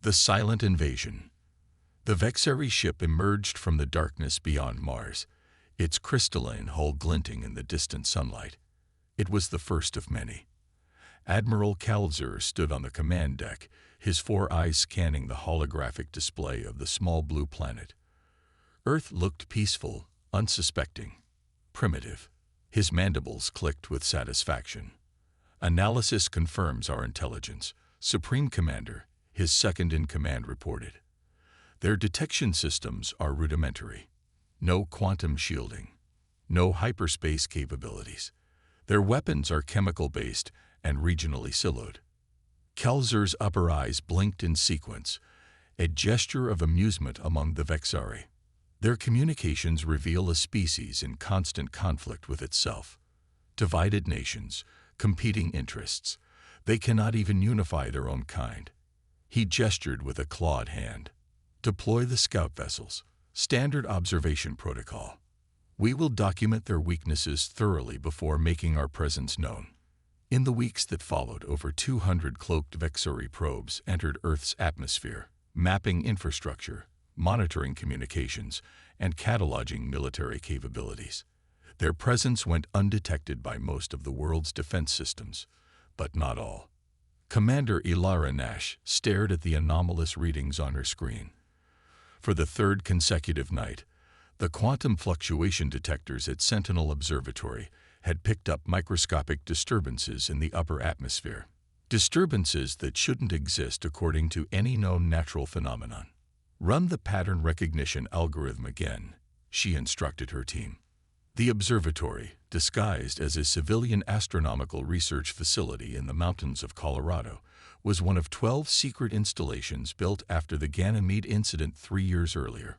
The silent invasion. The Vexeri ship emerged from the darkness beyond Mars, its crystalline hull glinting in the distant sunlight. It was the first of many. Admiral Kalzer stood on the command deck, his 4 eyes scanning the holographic display of the small blue planet. Earth looked peaceful, unsuspecting, primitive. His mandibles clicked with satisfaction. "Analysis confirms our intelligence," Supreme Commander, his second-in-command, reported. "Their detection systems are rudimentary. No quantum shielding. No hyperspace capabilities. Their weapons are chemical-based and regionally siloed." Kalzer's upper eyes blinked in sequence, a gesture of amusement among the Vexari. Their communications reveal a species in constant conflict with itself. Divided nations, competing interests. They cannot even unify their own kind. He gestured with a clawed hand. "Deploy the scout vessels. Standard observation protocol. We will document their weaknesses thoroughly before making our presence known." In the weeks that followed, over 200 cloaked Vexori probes entered Earth's atmosphere, mapping infrastructure, monitoring communications, and cataloging military capabilities. Their presence went undetected by most of the world's defense systems, but not all. Commander Ilara Nash stared at the anomalous readings on her screen. For the 3rd consecutive night, the quantum fluctuation detectors at Sentinel Observatory had picked up microscopic disturbances in the upper atmosphere. Disturbances that shouldn't exist according to any known natural phenomenon. "Run the pattern recognition algorithm again," she instructed her team. The observatory, disguised as a civilian astronomical research facility in the mountains of Colorado, was one of 12 secret installations built after the Ganymede incident 3 years earlier,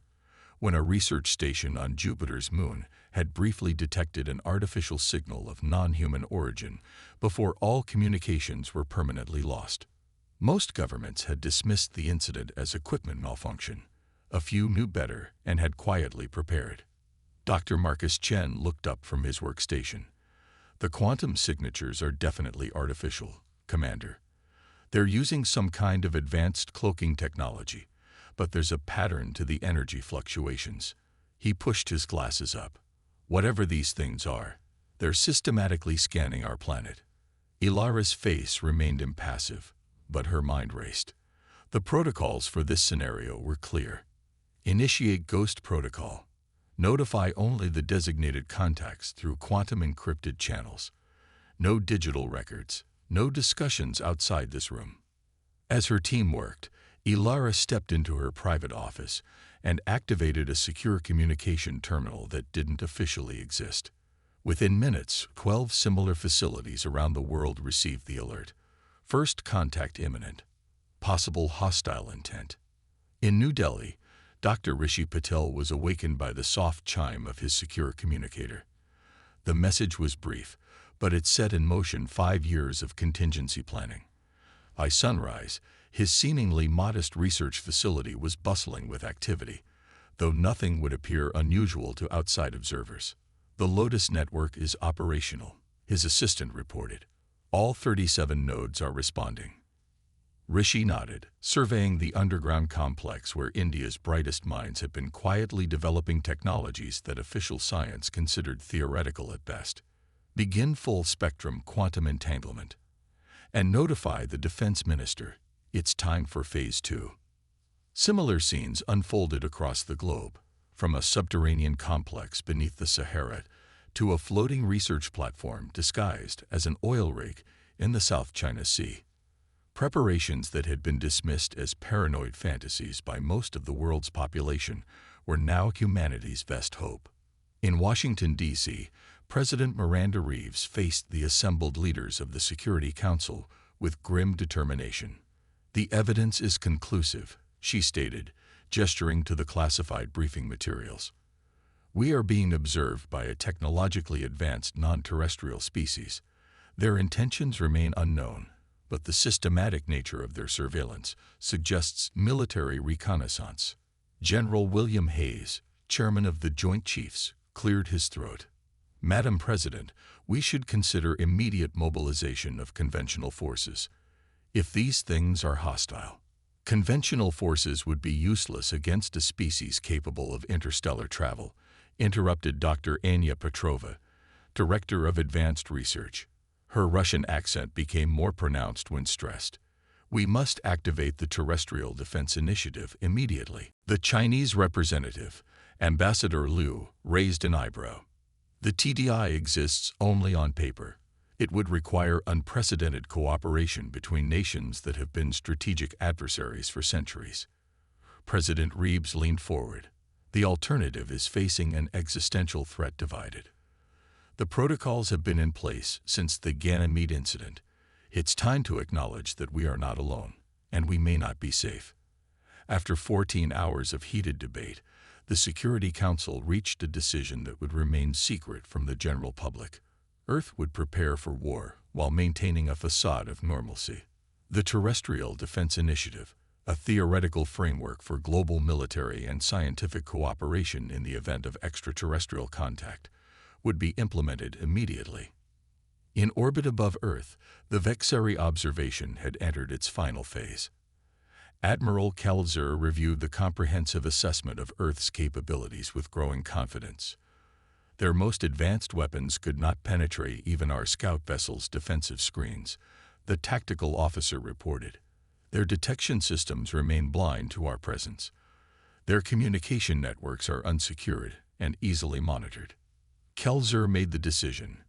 when a research station on Jupiter's moon had briefly detected an artificial signal of non-human origin before all communications were permanently lost. Most governments had dismissed the incident as equipment malfunction. A few knew better and had quietly prepared. Dr. Marcus Chen looked up from his workstation. "The quantum signatures are definitely artificial, Commander. They're using some kind of advanced cloaking technology, but there's a pattern to the energy fluctuations." He pushed his glasses up. "Whatever these things are, they're systematically scanning our planet." Ilara's face remained impassive, but her mind raced. The protocols for this scenario were clear. Initiate Ghost Protocol. Notify only the designated contacts through quantum-encrypted channels. No digital records, no discussions outside this room. As her team worked, Ilara stepped into her private office and activated a secure communication terminal that didn't officially exist. Within minutes, 12 similar facilities around the world received the alert. First contact imminent. Possible hostile intent. In New Delhi, Dr. Rishi Patel was awakened by the soft chime of his secure communicator. The message was brief, but it set in motion 5 years of contingency planning. By sunrise, his seemingly modest research facility was bustling with activity, though nothing would appear unusual to outside observers. "The Lotus network is operational," his assistant reported. "All 37 nodes are responding." Rishi nodded, surveying the underground complex where India's brightest minds had been quietly developing technologies that official science considered theoretical at best. "Begin full-spectrum quantum entanglement. And notify the defense minister. It's time for Phase 2. Similar scenes unfolded across the globe, from a subterranean complex beneath the Sahara to a floating research platform disguised as an oil rig in the South China Sea. Preparations that had been dismissed as paranoid fantasies by most of the world's population were now humanity's best hope. In Washington, D.C., President Miranda Reeves faced the assembled leaders of the Security Council with grim determination. "The evidence is conclusive," she stated, gesturing to the classified briefing materials. "We are being observed by a technologically advanced non-terrestrial species. Their intentions remain unknown, but the systematic nature of their surveillance suggests military reconnaissance." General William Hayes, chairman of the Joint Chiefs, cleared his throat. "Madam President, we should consider immediate mobilization of conventional forces. If these things are hostile, Conventional forces would be useless against a species capable of interstellar travel, interrupted Dr. Anya Petrova, director of advanced research. Her Russian accent became more pronounced when stressed. We must activate the Terrestrial Defense Initiative immediately. The Chinese representative, Ambassador Liu, raised an eyebrow. The TDI exists only on paper. It would require unprecedented cooperation between nations that have been strategic adversaries for centuries. President Reeves leaned forward. The alternative is facing an existential threat divided. The protocols have been in place since the Ganymede incident. It's time to acknowledge that we are not alone, and we may not be safe. After 14 hours of heated debate, the Security Council reached a decision that would remain secret from the general public. Earth would prepare for war while maintaining a facade of normalcy. The Terrestrial Defense Initiative, a theoretical framework for global military and scientific cooperation in the event of extraterrestrial contact, would be implemented immediately. In orbit above Earth, the Vexeri observation had entered its final phase. Admiral Kalzer reviewed the comprehensive assessment of Earth's capabilities with growing confidence. Their most advanced weapons could not penetrate even our scout vessel's defensive screens, the tactical officer reported. Their detection systems remain blind to our presence. Their communication networks are unsecured and easily monitored. Kelzer made the decision.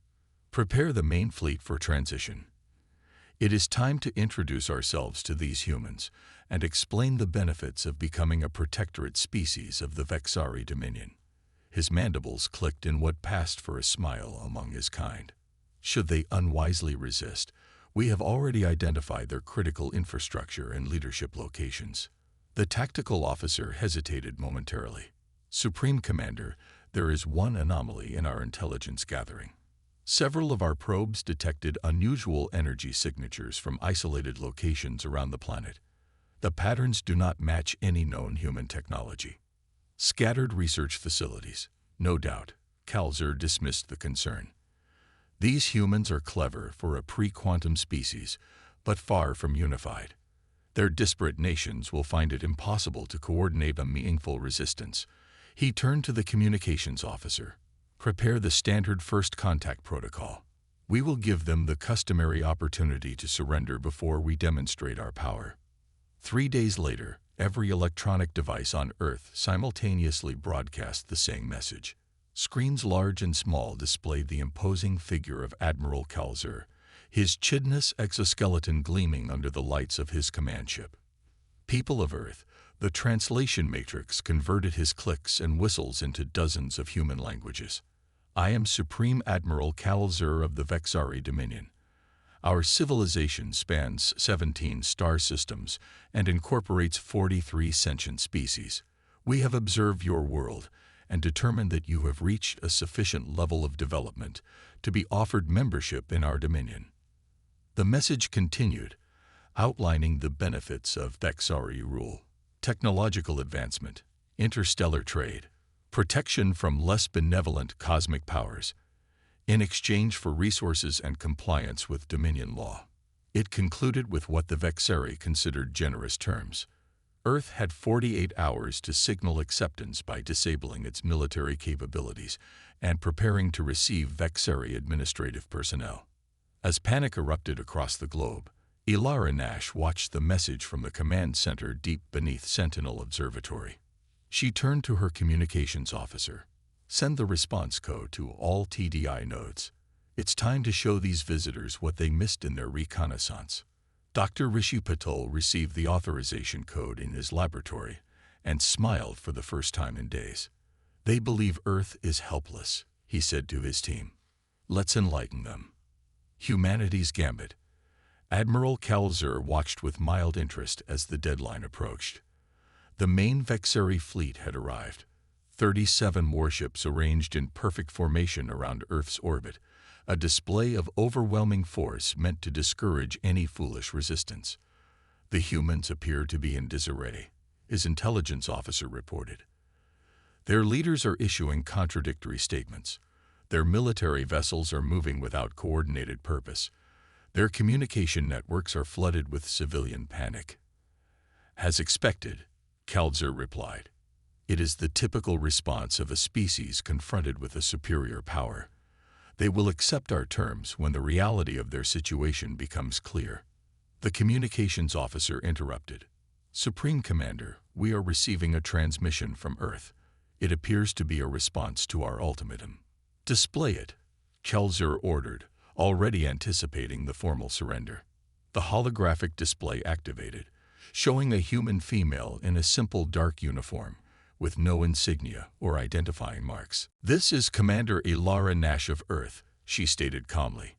Prepare the main fleet for transition. It is time to introduce ourselves to these humans and explain the benefits of becoming a protectorate species of the Vexari Dominion. His mandibles clicked in what passed for a smile among his kind. Should they unwisely resist, we have already identified their critical infrastructure and leadership locations. The tactical officer hesitated momentarily. Supreme Commander, there is one anomaly in our intelligence gathering. Several of our probes detected unusual energy signatures from isolated locations around the planet. The patterns do not match any known human technology. Scattered research facilities, no doubt. Kalzer dismissed the concern. These humans are clever for a pre-quantum species, but far from unified. Their disparate nations will find it impossible to coordinate a meaningful resistance. He turned to the communications officer. Prepare the standard first contact protocol. We will give them the customary opportunity to surrender before we demonstrate our power. 3 days later, every electronic device on Earth simultaneously broadcast the same message. Screens large and small displayed the imposing figure of Admiral Kalzer, his chidnous exoskeleton gleaming under the lights of his command ship. People of Earth, the translation matrix converted his clicks and whistles into dozens of human languages. I am Supreme Admiral Kalzer of the Vexari Dominion. Our civilization spans 17 star systems and incorporates 43 sentient species. We have observed your world and determined that you have reached a sufficient level of development to be offered membership in our dominion. The message continued, outlining the benefits of Vexari rule. Technological advancement, interstellar trade, protection from less benevolent cosmic powers, in exchange for resources and compliance with Dominion law. It concluded with what the Vexari considered generous terms. Earth had 48 hours to signal acceptance by disabling its military capabilities and preparing to receive Vexari administrative personnel. As panic erupted across the globe, Ilara Nash watched the message from the command center deep beneath Sentinel Observatory. She turned to her communications officer. Send the response code to all TDI nodes. It's time to show these visitors what they missed in their reconnaissance. Dr. Rishi Patel received the authorization code in his laboratory and smiled for the first time in days. They believe Earth is helpless, he said to his team. Let's enlighten them. Humanity's Gambit. Admiral Kalzer watched with mild interest as the deadline approached. The main Vexari fleet had arrived. 37 warships arranged in perfect formation around Earth's orbit, a display of overwhelming force meant to discourage any foolish resistance. The humans appear to be in disarray, his intelligence officer reported. Their leaders are issuing contradictory statements. Their military vessels are moving without coordinated purpose. Their communication networks are flooded with civilian panic. As expected, Kalzer replied. It is the typical response of a species confronted with a superior power. They will accept our terms when the reality of their situation becomes clear. The communications officer interrupted. Supreme Commander, we are receiving a transmission from Earth. It appears to be a response to our ultimatum. Display it, Kalzer ordered, already anticipating the formal surrender. The holographic display activated, showing a human female in a simple dark uniform, with no insignia or identifying marks. This is Commander Ilara Nash of Earth, she stated calmly.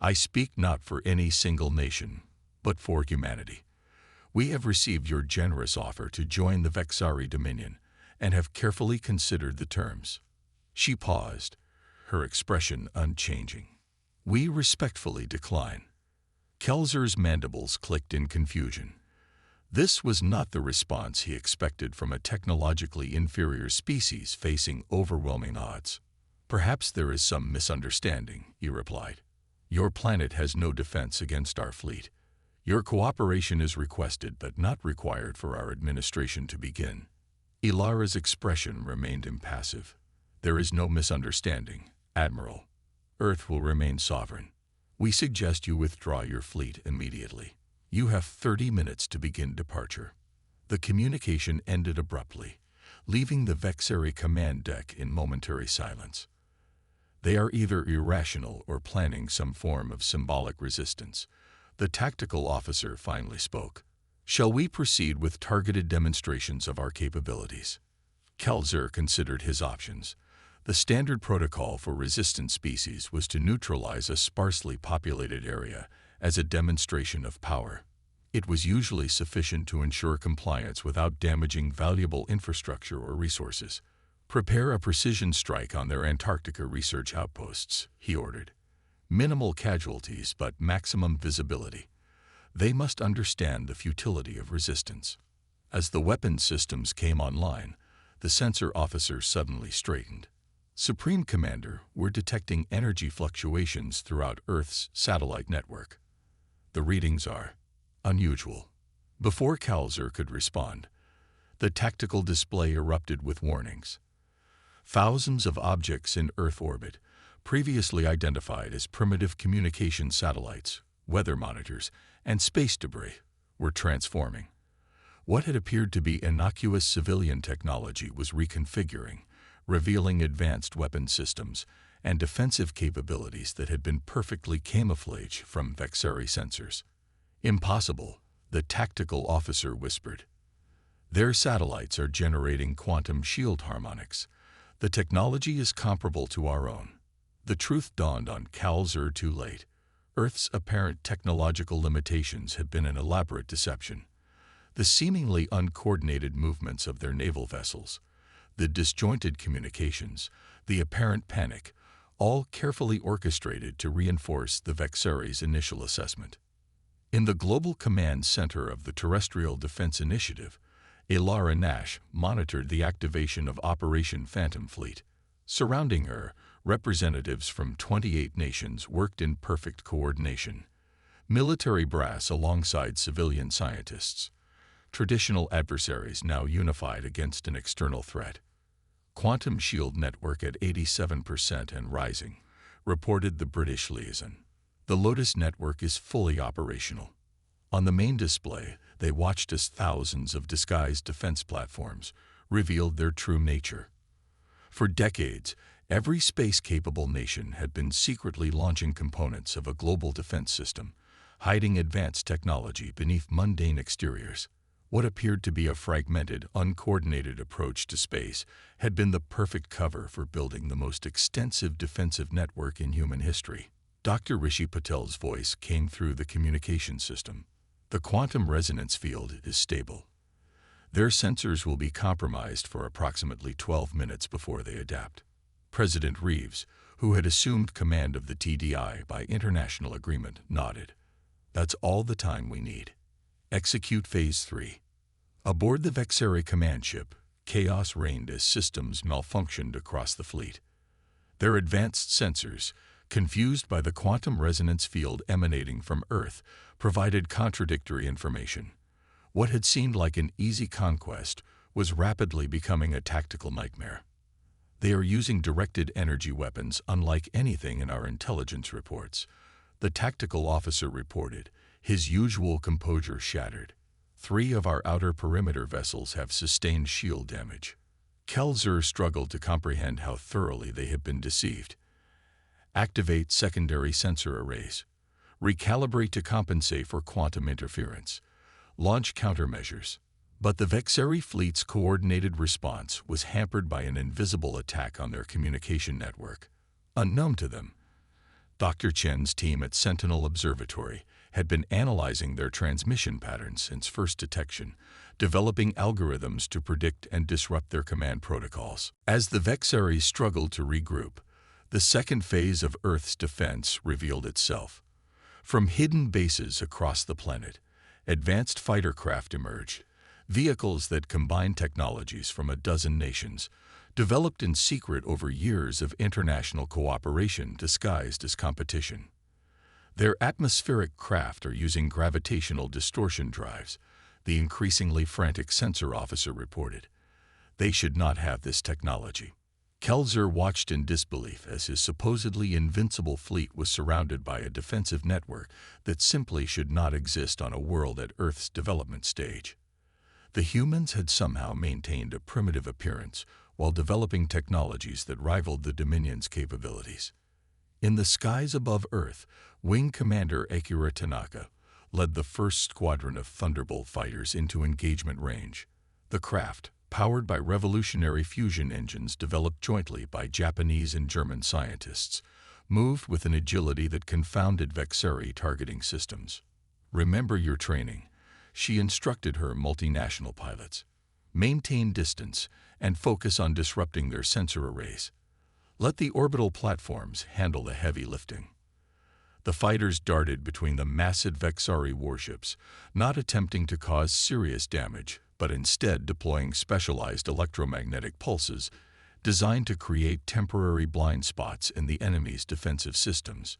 I speak not for any single nation, but for humanity. We have received your generous offer to join the Vexari Dominion and have carefully considered the terms. She paused, her expression unchanging. We respectfully decline. Kalzer's mandibles clicked in confusion. This was not the response he expected from a technologically inferior species facing overwhelming odds. Perhaps there is some misunderstanding, he replied. Your planet has no defense against our fleet. Your cooperation is requested but not required for our administration to begin. Ilara's expression remained impassive. There is no misunderstanding, Admiral. Earth will remain sovereign. We suggest you withdraw your fleet immediately. You have 30 minutes to begin departure. The communication ended abruptly, leaving the Vexari command deck in momentary silence. They are either irrational or planning some form of symbolic resistance. The tactical officer finally spoke. Shall we proceed with targeted demonstrations of our capabilities? Kalzer considered his options. The standard protocol for resistant species was to neutralize a sparsely populated area as a demonstration of power. It was usually sufficient to ensure compliance without damaging valuable infrastructure or resources. Prepare a precision strike on their Antarctica research outposts, he ordered. Minimal casualties but maximum visibility. They must understand the futility of resistance. As the weapon systems came online, the sensor officer suddenly straightened. Supreme Commander, we're detecting energy fluctuations throughout Earth's satellite network. The readings are unusual. Before Kalzer could respond, the tactical display erupted with warnings. Thousands of objects in Earth orbit, previously identified as primitive communication satellites, weather monitors, and space debris, were transforming. What had appeared to be innocuous civilian technology was reconfiguring, revealing advanced weapon systems and defensive capabilities that had been perfectly camouflaged from Vexari sensors. Impossible, the tactical officer whispered. Their satellites are generating quantum shield harmonics. The technology is comparable to our own. The truth dawned on Kalzer too late. Earth's apparent technological limitations had been an elaborate deception. The seemingly uncoordinated movements of their naval vessels, the disjointed communications, the apparent panic, all carefully orchestrated to reinforce the Vexari's initial assessment. In the Global Command Center of the Terrestrial Defense Initiative, Ilara Nash monitored the activation of Operation Phantom Fleet. Surrounding her, representatives from 28 nations worked in perfect coordination. Military brass alongside civilian scientists. Traditional adversaries now unified against an external threat. Quantum shield network at 87% and rising, reported the British liaison. The Lotus network is fully operational. On the main display, they watched as thousands of disguised defense platforms revealed their true nature. For decades, every space-capable nation had been secretly launching components of a global defense system, hiding advanced technology beneath mundane exteriors. What appeared to be a fragmented, uncoordinated approach to space had been the perfect cover for building the most extensive defensive network in human history. Dr. Rishi Patel's voice came through the communication system. The quantum resonance field is stable. Their sensors will be compromised for approximately 12 minutes before they adapt. President Reeves, who had assumed command of the TDI by international agreement, nodded. That's all the time we need. Execute Phase 3. Aboard the Vexari command ship, chaos reigned as systems malfunctioned across the fleet. Their advanced sensors, confused by the quantum resonance field emanating from Earth, provided contradictory information. What had seemed like an easy conquest was rapidly becoming a tactical nightmare. They are using directed energy weapons unlike anything in our intelligence reports, the tactical officer reported, his usual composure shattered. 3 of our outer perimeter vessels have sustained shield damage. Kelzer struggled to comprehend how thoroughly they had been deceived. Activate secondary sensor arrays. Recalibrate to compensate for quantum interference. Launch countermeasures. But the Vexeri fleet's coordinated response was hampered by an invisible attack on their communication network. Unknown to them, Dr. Chen's team at Sentinel Observatory had been analyzing their transmission patterns since first detection, developing algorithms to predict and disrupt their command protocols. As the Vexeri struggled to regroup, the second phase of Earth's defense revealed itself. From hidden bases across the planet, advanced fighter craft emerged, vehicles that combine technologies from a dozen nations, developed in secret over years of international cooperation disguised as competition. Their atmospheric craft are using gravitational distortion drives, the increasingly frantic sensor officer reported. They should not have this technology. Kelzer watched in disbelief as his supposedly invincible fleet was surrounded by a defensive network that simply should not exist on a world at Earth's development stage. The humans had somehow maintained a primitive appearance while developing technologies that rivaled the Dominion's capabilities. In the skies above Earth, Wing Commander Akira Tanaka led the first squadron of Thunderbolt fighters into engagement range. The craft, powered by revolutionary fusion engines developed jointly by Japanese and German scientists, moved with an agility that confounded Vexeri targeting systems. "Remember your training," she instructed her multinational pilots. "Maintain distance and focus on disrupting their sensor arrays. Let the orbital platforms handle the heavy lifting." The fighters darted between the massive Vexari warships, not attempting to cause serious damage, but instead deploying specialized electromagnetic pulses designed to create temporary blind spots in the enemy's defensive systems.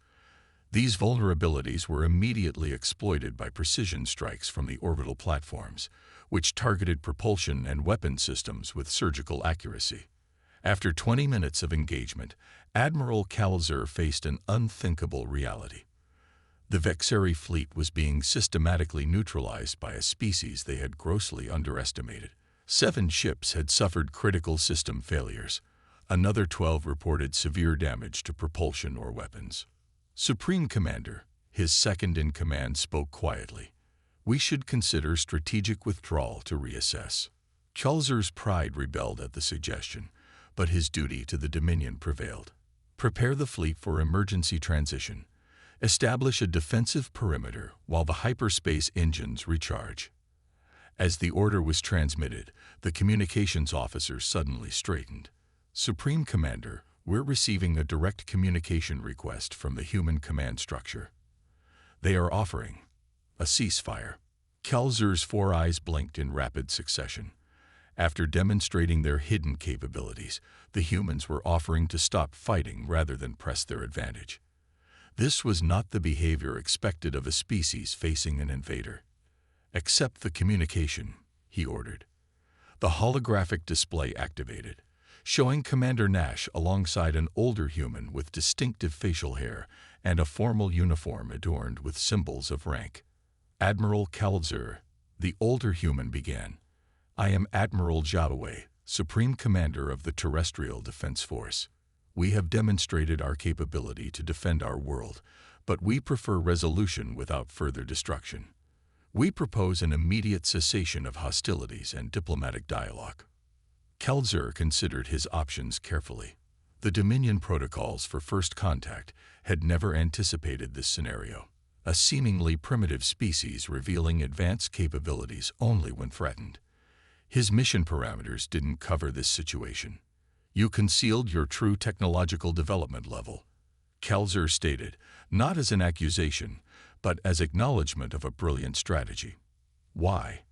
These vulnerabilities were immediately exploited by precision strikes from the orbital platforms, which targeted propulsion and weapon systems with surgical accuracy. After 20 minutes of engagement, Admiral Kelzer faced an unthinkable reality. The Vexeri fleet was being systematically neutralized by a species they had grossly underestimated. 7 ships had suffered critical system failures. Another 12 reported severe damage to propulsion or weapons. Supreme Commander, his second-in-command, spoke quietly. "We should consider strategic withdrawal to reassess." Kelzer's pride rebelled at the suggestion, but his duty to the Dominion prevailed. "Prepare the fleet for emergency transition. Establish a defensive perimeter while the hyperspace engines recharge." As the order was transmitted, the communications officer suddenly straightened. "Supreme Commander, we're receiving a direct communication request from the human command structure. They are offering a ceasefire." Kelzer's 4 eyes blinked in rapid succession. After demonstrating their hidden capabilities, the humans were offering to stop fighting rather than press their advantage. This was not the behavior expected of a species facing an invader. "Accept the communication," he ordered. The holographic display activated, showing Commander Nash alongside an older human with distinctive facial hair and a formal uniform adorned with symbols of rank. "Admiral Kelzer," the older human began. "I am Admiral Jabaway, Supreme Commander of the Terrestrial Defense Force. We have demonstrated our capability to defend our world, but we prefer resolution without further destruction. We propose an immediate cessation of hostilities and diplomatic dialogue." Kelzer considered his options carefully. The Dominion protocols for first contact had never anticipated this scenario. A seemingly primitive species revealing advanced capabilities only when threatened. His mission parameters didn't cover this situation. "You concealed your true technological development level," Kelzer stated, not as an accusation, but as acknowledgement of a brilliant strategy. "Why?"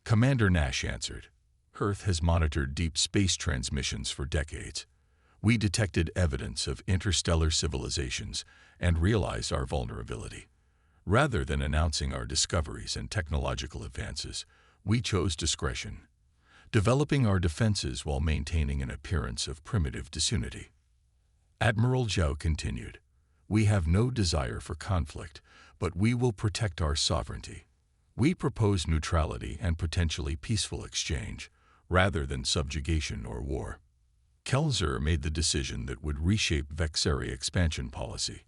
Commander Nash answered. "Earth has monitored deep space transmissions for decades. We detected evidence of interstellar civilizations and realized our vulnerability. Rather than announcing our discoveries and technological advances, We chose discretion, developing our defenses while maintaining an appearance of primitive disunity. Admiral Zhao continued, "We have no desire for conflict, but we will protect our sovereignty. We propose neutrality and potentially peaceful exchange, rather than subjugation or war." Kelzer made the decision that would reshape Vexeri expansion policy.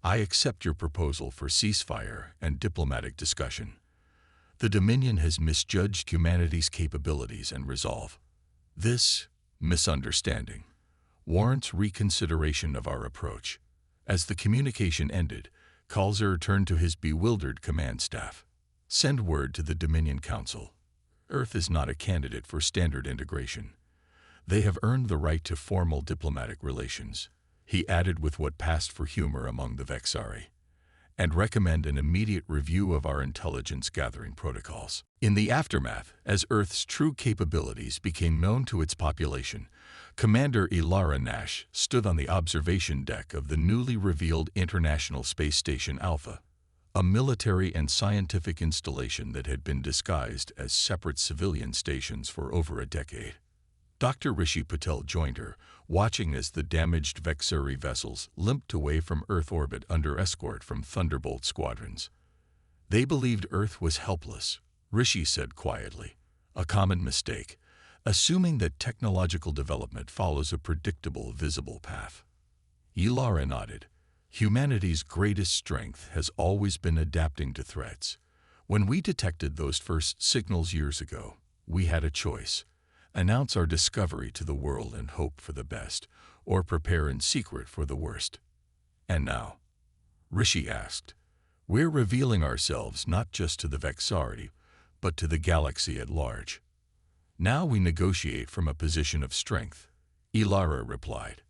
"I accept your proposal for ceasefire and diplomatic discussion. The Dominion has misjudged humanity's capabilities and resolve. This misunderstanding warrants reconsideration of our approach." As the communication ended, Kelzer turned to his bewildered command staff. "Send word to the Dominion Council. Earth is not a candidate for standard integration. They have earned the right to formal diplomatic relations," he added with what passed for humor among the Vexari, "and recommend an immediate review of our intelligence-gathering protocols." In the aftermath, as Earth's true capabilities became known to its population, Commander Ilara Nash stood on the observation deck of the newly revealed International Space Station Alpha, a military and scientific installation that had been disguised as separate civilian stations for over a decade. Dr. Rishi Patel joined her, watching as the damaged Vexeri vessels limped away from Earth orbit under escort from Thunderbolt squadrons. "They believed Earth was helpless," Rishi said quietly, "a common mistake, assuming that technological development follows a predictable, visible path." Ilara nodded. "Humanity's greatest strength has always been adapting to threats. When we detected those first signals years ago, we had a choice: announce our discovery to the world and hope for the best, or prepare in secret for the worst. And now," Rishi asked, "we're revealing ourselves not just to the Vexari, but to the galaxy at large." "Now we negotiate from a position of strength," Ilara replied.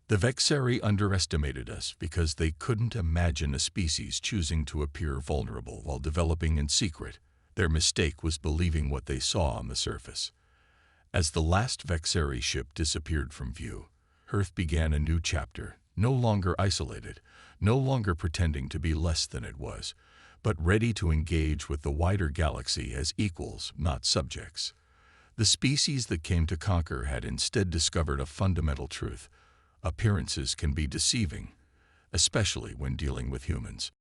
"The Vexeri underestimated us because they couldn't imagine a species choosing to appear vulnerable while developing in secret. Their mistake was believing what they saw on the surface." As the last Vexeri ship disappeared from view, Earth began a new chapter, no longer isolated, no longer pretending to be less than it was, but ready to engage with the wider galaxy as equals, not subjects. The species that came to conquer had instead discovered a fundamental truth: appearances can be deceiving, especially when dealing with humans.